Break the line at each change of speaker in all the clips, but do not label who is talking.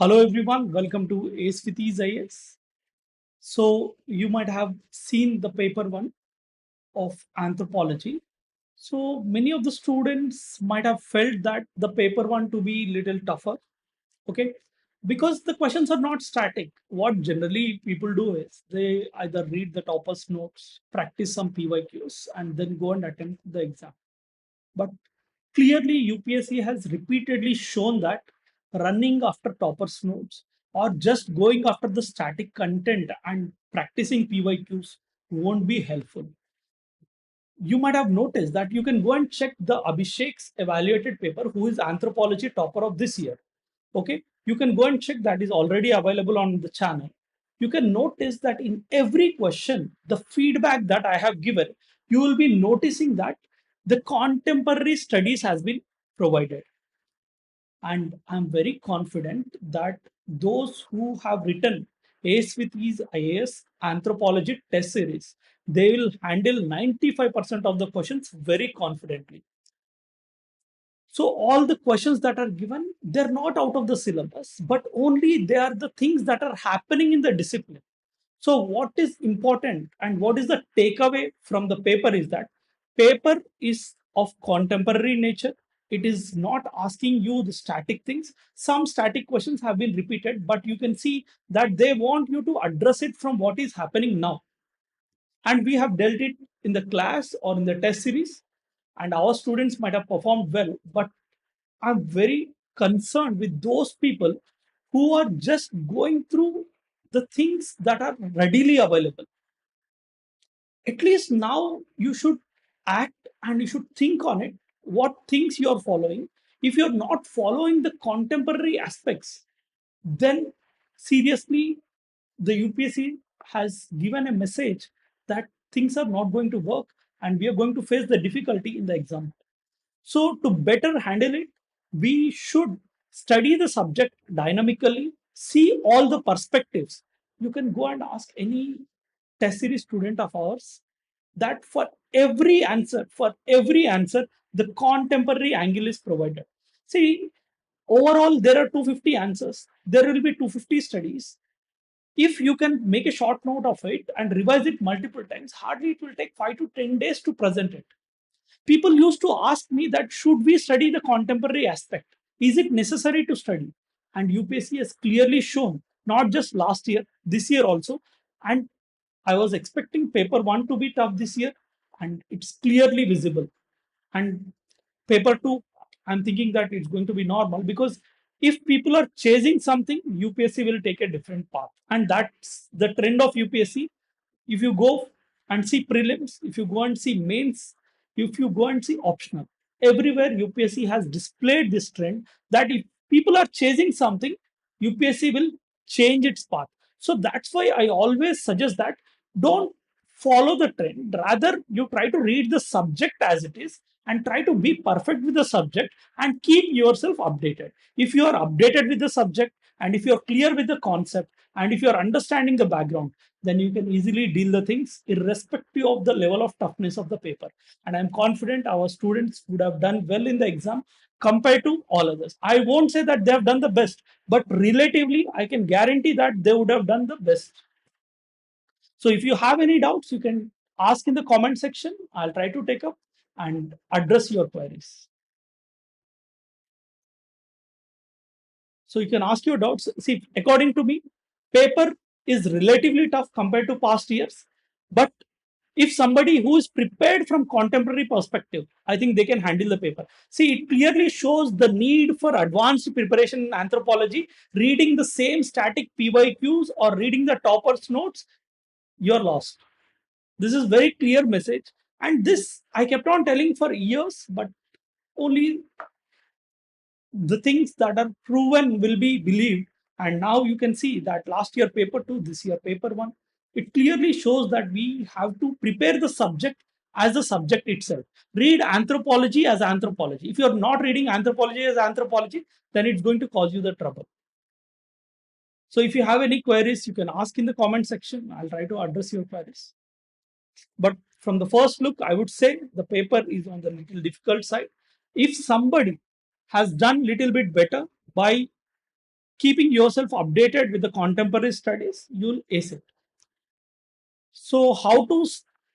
Hello everyone, welcome to Ace with Ease IS. So you might have seen the paper one of anthropology. So many of the students might have felt that the paper one to be little tougher, okay? Because the questions are not static. What generally people do is they either read the topper's notes, practice some PYQs, and then go and attempt the exam. But clearly, UPSC has repeatedly shown that running after toppers notes or just going after the static content and practicing PYQs won't be helpful. You might have noticed that you can go and check the Abhishek's evaluated paper, who is anthropology topper of this year. Okay, you can go and check that is already available on the channel. You can notice that in every question, the feedback that I have given, you will be noticing that the contemporary studies has been provided. And I'm very confident that those who have written Ace with Ease IAS anthropology test series, they will handle 95% of the questions very confidently. So all the questions that are given, they're not out of the syllabus, but only they are the things that are happening in the discipline. So what is important and what is the takeaway from the paper is that paper is of contemporary nature. It is not asking you the static things. Some static questions have been repeated, but you can see that they want you to address it from what is happening now. And we have dealt it in the class or in the test series, and our students might have performed well. But I'm very concerned with those people who are just going through the things that are readily available. At least now you should act and you should think on it, what things you are following. If you're not following the contemporary aspects, then seriously, the UPSC has given a message that things are not going to work and we are going to face the difficulty in the exam. So, to better handle it, we should study the subject dynamically, see all the perspectives. You can go and ask any test series student of ours that for every answer, the contemporary angle is provided. See, overall, there are 250 answers. There will be 250 studies. If you can make a short note of it and revise it multiple times, hardly it will take 5 to 10 days to present it. People used to ask me that should we study the contemporary aspect? Is it necessary to study? And UPSC has clearly shown, not just last year, this year also. And I was expecting paper one to be tough this year, and it's clearly visible. And paper two, I'm thinking that it's going to be normal because if people are chasing something, UPSC will take a different path. And that's the trend of UPSC. If you go and see prelims, if you go and see mains, if you go and see optional, everywhere UPSC has displayed this trend that if people are chasing something, UPSC will change its path. So that's why I always suggest that don't follow the trend. Rather, you try to read the subject as it is and try to be perfect with the subject and keep yourself updated. If you are updated with the subject and if you're clear with the concept and if you're understanding the background, then you can easily deal the things irrespective of the level of toughness of the paper. And I'm confident our students would have done well in the exam compared to all others. I won't say that they have done the best, but relatively, I can guarantee that they would have done the best. So if you have any doubts, you can ask in the comment section. I'll try to take up and address your queries. So you can ask your doubts. See, according to me, paper is relatively tough compared to past years. But if somebody who is prepared from contemporary perspective, I think they can handle the paper. See, it clearly shows the need for advanced preparation in anthropology. Reading the same static PYQs or reading the topper's notes, you're lost. This is very clear message. And this I kept on telling for years, but only the things that are proven will be believed. And now you can see that last year paper two, this year paper one, it clearly shows that we have to prepare the subject as the subject itself. Read anthropology as anthropology. If you're not reading anthropology as anthropology, then it's going to cause you the trouble. So if you have any queries, you can ask in the comment section. I'll try to address your queries. But from the first look, I would say the paper is on the little difficult side. If somebody has done little bit better by keeping yourself updated with the contemporary studies, you'll ace it. So, how to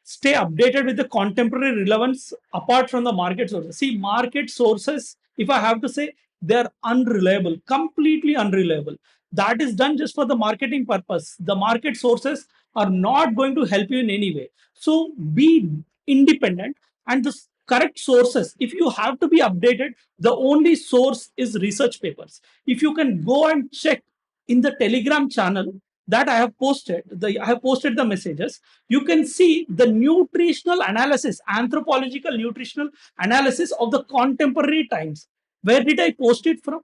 stay updated with the contemporary relevance apart from the market sources? See, market sources, if I have to say, they're unreliable, completely unreliable. That is done just for the marketing purpose. The market sources are not going to help you in any way. So, be independent, and the correct sources, if you have to be updated, the only source is research papers. If you can go and check in the Telegram channel that I have posted the messages. You can see the nutritional analysis, anthropological nutritional analysis of the contemporary times. Where did I post it from?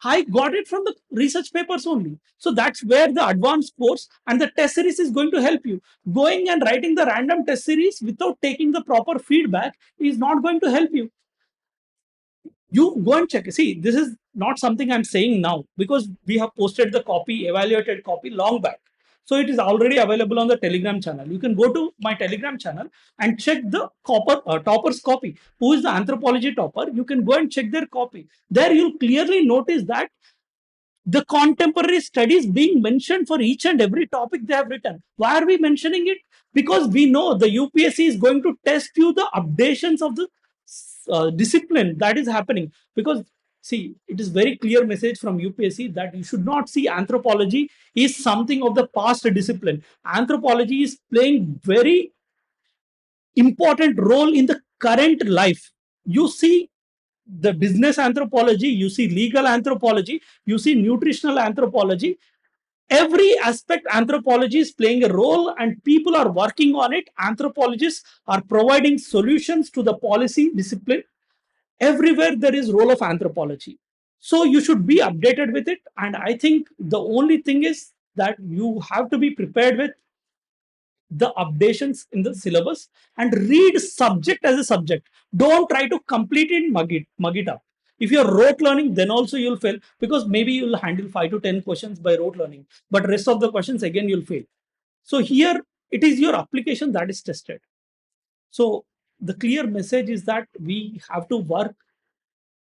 I got it from the research papers only. So that's where the advanced course and the test series is going to help you. Going and writing the random test series without taking the proper feedback is not going to help you. You go and check. See, this is not something I'm saying now because we have posted the copy, evaluated copy long back. So it is already available on the Telegram channel. You can go to my Telegram channel and check the topper's copy. Who is the anthropology topper? You can go and check their copy. There you'll clearly notice that the contemporary studies being mentioned for each and every topic they have written. Why are we mentioning it? Because we know the UPSC is going to test you the updations of the discipline that is happening. Because see, it is very clear message from UPSC that you should not see anthropology is something of the past discipline. Anthropology is playing very important role in the current life. You see the business anthropology, you see legal anthropology, you see nutritional anthropology. Every aspect anthropology is playing a role and people are working on it. Anthropologists are providing solutions to the policy discipline. Everywhere there is role of anthropology. So you should be updated with it. And I think the only thing is that you have to be prepared with the updations in the syllabus and read subject as a subject. Don't try to complete it, mug it up. If you're rote learning, then also you'll fail because maybe you'll handle 5 to 10 questions by rote learning, but rest of the questions again you'll fail. So here it is your application that is tested. So the clear message is that we have to work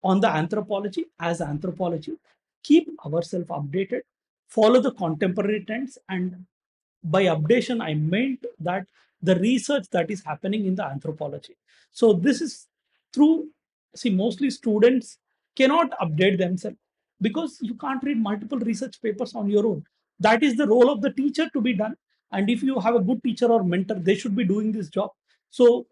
on the anthropology as anthropology, keep ourselves updated, follow the contemporary trends, and by updation, I meant that the research that is happening in the anthropology. So this is through, see, mostly students cannot update themselves because you can't read multiple research papers on your own. That is the role of the teacher to be done. And if you have a good teacher or mentor, they should be doing this job. So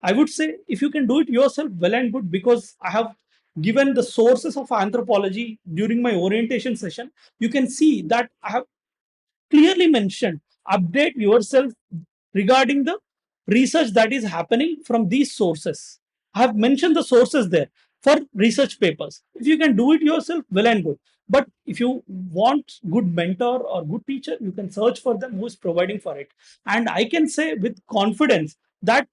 I would say if you can do it yourself, well and good, because I have given the sources of anthropology during my orientation session. You can see that I have clearly mentioned update yourself regarding the research that is happening from these sources. I have mentioned the sources there for research papers. If you can do it yourself, well and good. But if you want good mentor or good teacher, you can search for them who is providing for it. And I can say with confidence that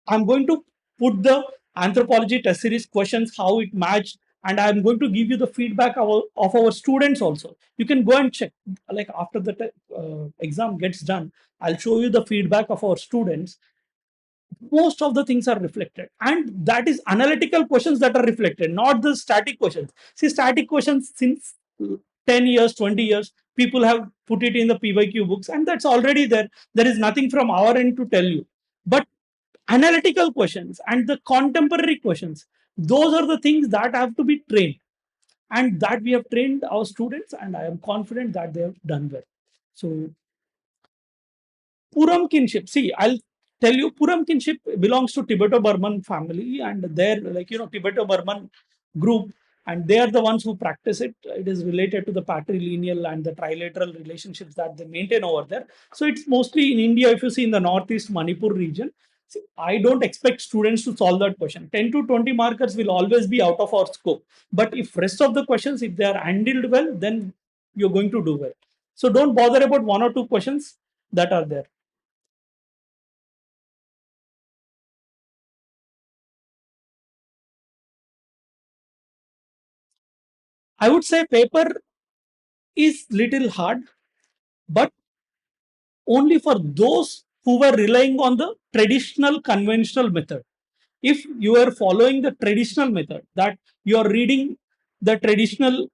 I'm going to put the anthropology test series questions, how it matched, and I'm going to give you the feedback of our students also. You can go and check. Like after the exam gets done, I'll show you the feedback of our students. Most of the things are reflected, and that is analytical questions that are reflected, not the static questions. See, static questions since 10 years, 20 years, people have put it in the PYQ books, and that's already there. There is nothing from our end to tell you. But analytical questions and the contemporary questions, those are the things that have to be trained, and that we have trained our students, and I am confident that they have done well. So Puram kinship. See, I'll tell you, Puram kinship belongs to Tibeto-Burman family, and they're like, Tibeto-Burman group, and they are the ones who practice it. It is related to the patrilineal and the trilateral relationships that they maintain over there. So it's mostly in India, if you see in the northeast Manipur region. See, I don't expect students to solve that question. 10 to 20 markers will always be out of our scope. But if rest of the questions, if they are handled well, then you're going to do well. So don't bother about 1 or 2 questions that are there. I would say paper is little hard, but only for those who were relying on the traditional conventional method. If you are following the traditional method, that you are reading the traditional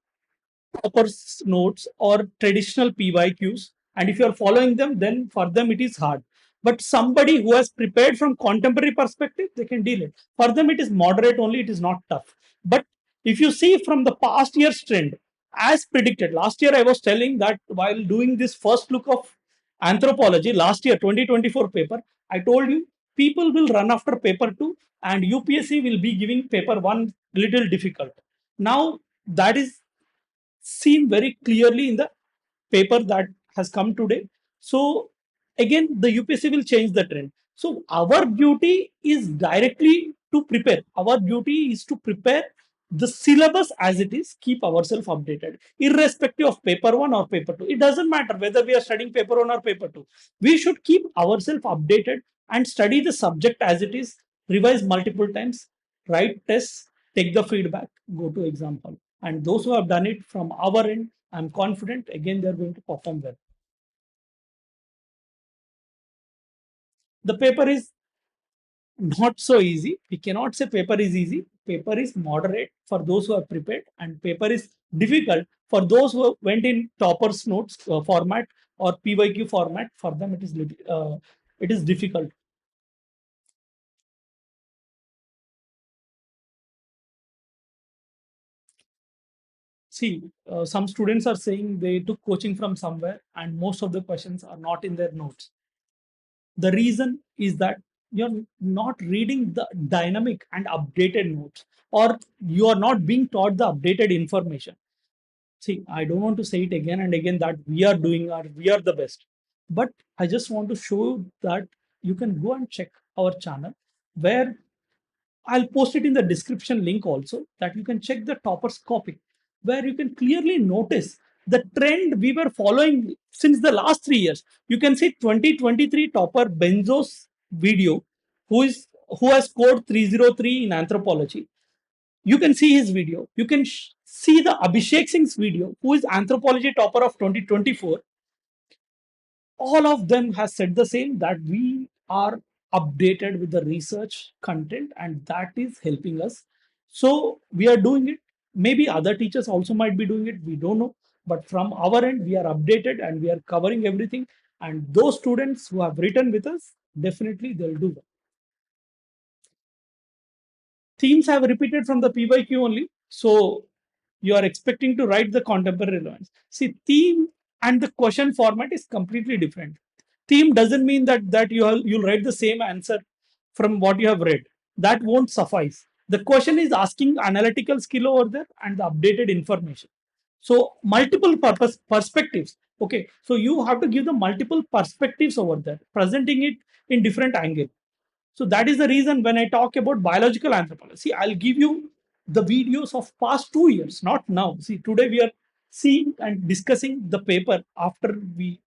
toppers notes or traditional PYQs. And if you are following them, then for them it is hard. But somebody who has prepared from contemporary perspective, they can deal it. For them, it is moderate only, it is not tough. But if you see from the past year's trend, as predicted, last year I was telling that while doing this first look of anthropology, last year 2024 paper, I told you people will run after paper 2 and UPSC will be giving paper 1 little difficult. Now that is seen very clearly in the paper that has come today. So again, the UPSC will change the trend. So our duty is directly to prepare. Our duty is to prepare the syllabus as it is, keep ourselves updated, irrespective of paper one or paper two. It doesn't matter whether we are studying paper one or paper two. We should keep ourselves updated and study the subject as it is, revise multiple times, write tests, take the feedback, go to exam hall. And those who have done it from our end, I'm confident again they're going to perform well. The paper is not so easy. We cannot say paper is easy. Paper is moderate for those who are prepared, and paper is difficult for those who went in toppers notes format or PYQ format. For them, it is difficult. See, some students are saying they took coaching from somewhere, and most of the questions are not in their notes. The reason is that you're not reading the dynamic and updated notes, or you are not being taught the updated information. See, I don't want to say it again and again that we are doing or we are the best, but I just want to show you that you can go and check our channel where I'll post it in the description link also, that you can check the toppers copy, where you can clearly notice the trend we were following since the last 3 years. You can see 2023 topper Benzo's video, who has scored 303 in anthropology. You can see his video. You can see the Abhishek Singh's video, who is anthropology topper of 2024. All of them has said the same, that we are updated with the research content and that is helping us. So we are doing it. Maybe other teachers also might be doing it, we don't know, but from our end we are updated and we are covering everything, and those students who have written with us, definitely they'll do well. Themes have repeated from the PYQ only. So you are expecting to write the contemporary relevance. See, theme and the question format is completely different. Theme doesn't mean that you'll write the same answer from what you have read. That won't suffice. The question is asking analytical skill over there and the updated information. So multiple purpose perspectives. Okay, so you have to give the multiple perspectives over there, presenting it in different angle. So that is the reason when I talk about biological anthropology, see, I'll give you the videos of past 2 years, not now. See, today we are seeing and discussing the paper after we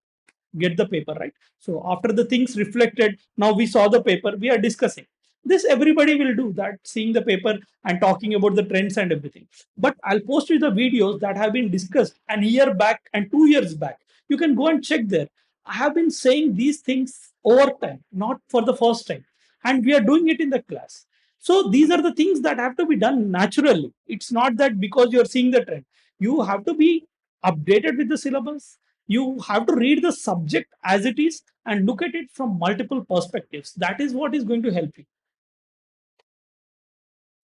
get the paper, right? So after the things reflected, now we saw the paper, we are discussing. This everybody will do that, seeing the paper and talking about the trends and everything. But I'll post you the videos that have been discussed an year back and 2 years back. You can go and check there. I have been saying these things over time, not for the first time. And we are doing it in the class. So these are the things that have to be done naturally. It's not that because you're seeing the trend. You have to be updated with the syllabus. You have to read the subject as it is and look at it from multiple perspectives. That is what is going to help you.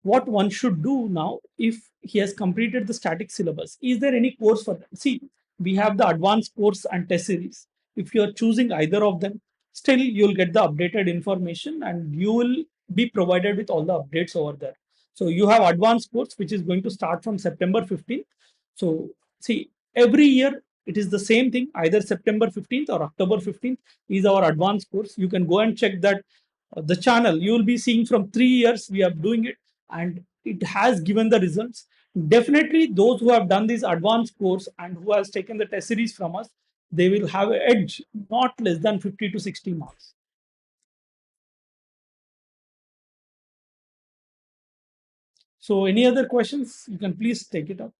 What one should do now, if he has completed the static syllabus, is there any course for them? See, we have the advanced course and test series. If you are choosing either of them, still you'll get the updated information and you will be provided with all the updates over there. So you have advanced course which is going to start from September 15th. So see, every year it is the same thing, either September 15th or October 15th is our advanced course. You can go and check that the channel. You will be seeing from 3 years we are doing it and it has given the results. Definitely those who have done this advanced course and who has taken the test series from us, they will have an edge not less than 50 to 60 marks. So any other questions, you can please take it up.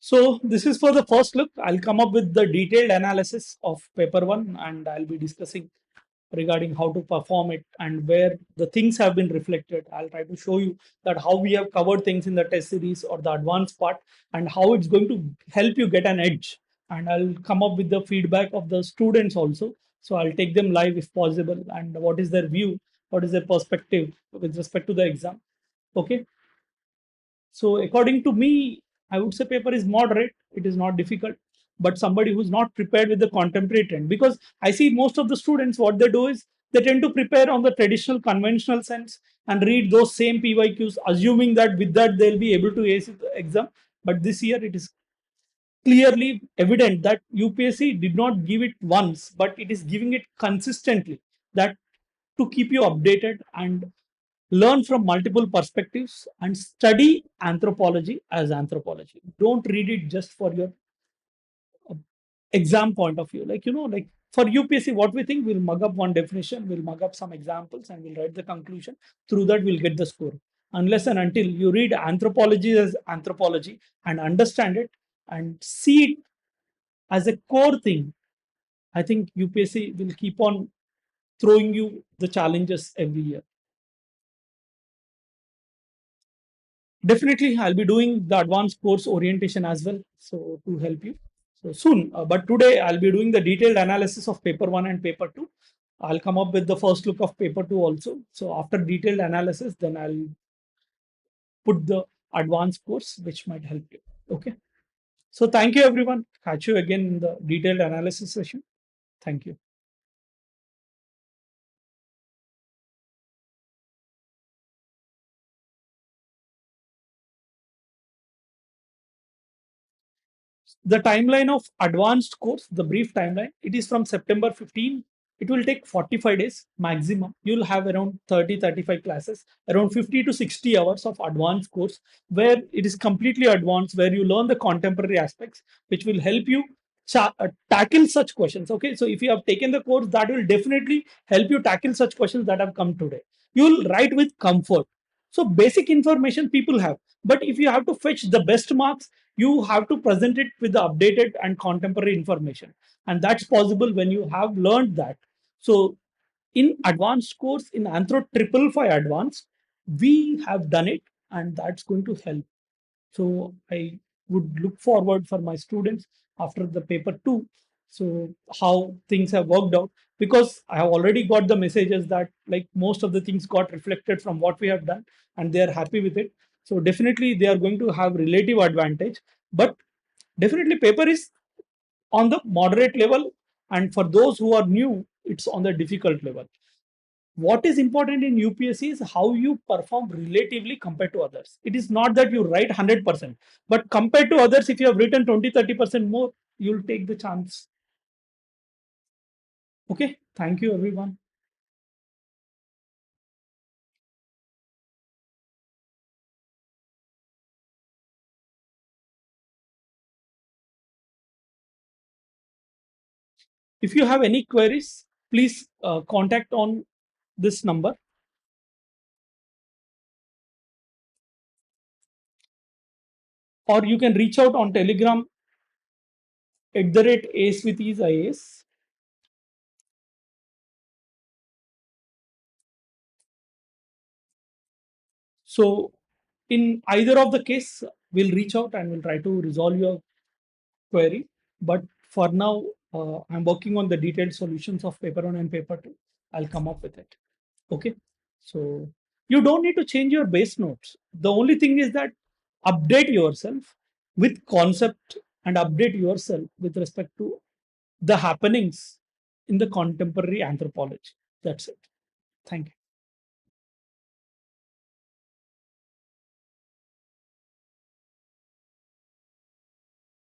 So this is for the first look. I'll come up with the detailed analysis of paper one, and I'll be discussing regarding how to perform it and where the things have been reflected. I'll try to show you that how we have covered things in the test series or the advanced part, and how it's going to help you get an edge. And I'll come up with the feedback of the students also. So I'll take them live if possible, and what is their view, what is their perspective with respect to the exam. Okay. So according to me, I would say paper is moderate. It is not difficult, but somebody who's not prepared with the contemporary trend, because I see most of the students, what they do is they tend to prepare on the traditional conventional sense and read those same PYQs, assuming that with that they'll be able to ace the exam. But this year it is clearly evident that UPSC did not give it once, but it is giving it consistently. That to keep you updated and learn from multiple perspectives and study anthropology as anthropology. Don't read it just for your uh, exam point of view. Like, like for UPSC, what we think, we'll mug up one definition, we'll mug up some examples, and we'll write the conclusion. Through that, we'll get the score. Unless and until you read anthropology as anthropology and understand it and see it as a core thing, I think UPSC will keep on throwing you the challenges every year. Definitely, I'll be doing the advanced course orientation as well. So to help you. So soon, but today I'll be doing the detailed analysis of paper one and paper two. I'll come up with the first look of paper two also. So after detailed analysis, then I'll put the advanced course, which might help you. Okay. So thank you everyone. Catch you again in the detailed analysis session. Thank you. The timeline of advanced course, the brief timeline, it is from September 15. It will take 45 days maximum. You'll have around 30-35 classes, around 50 to 60 hours of advanced course, where it is completely advanced, where you learn the contemporary aspects, which will help you tackle such questions. Okay, so if you have taken the course, that will definitely help you tackle such questions that have come today. You'll write with comfort. So basic information people have, but if you have to fetch the best marks, you have to present it with the updated and contemporary information, and that's possible when you have learned that. So in advanced course in Anthro triple five advanced, we have done it, and that's going to help. So I would look forward for my students after the paper two. So how things have worked out, because I have already got the messages that like most of the things got reflected from what we have done, and they are happy with it. So definitely they are going to have relative advantage. But definitely paper is on the moderate level, and for those who are new, it's on the difficult level. What is important in UPSC is how you perform relatively compared to others. It is not that you write 100%, but compared to others, if you have written 20-30% more, you'll take the chance. Okay, thank you everyone. If you have any queries, please contact on this number, or you can reach out on Telegram @ace with ease IAS. So in either of the case, we'll reach out and we'll try to resolve your query. But for now, I'm working on the detailed solutions of paper one and paper two. I'll come up with it. Okay. So you don't need to change your base notes. The only thing is that update yourself with concept and update yourself with respect to the happenings in the contemporary anthropology. That's it. Thank you.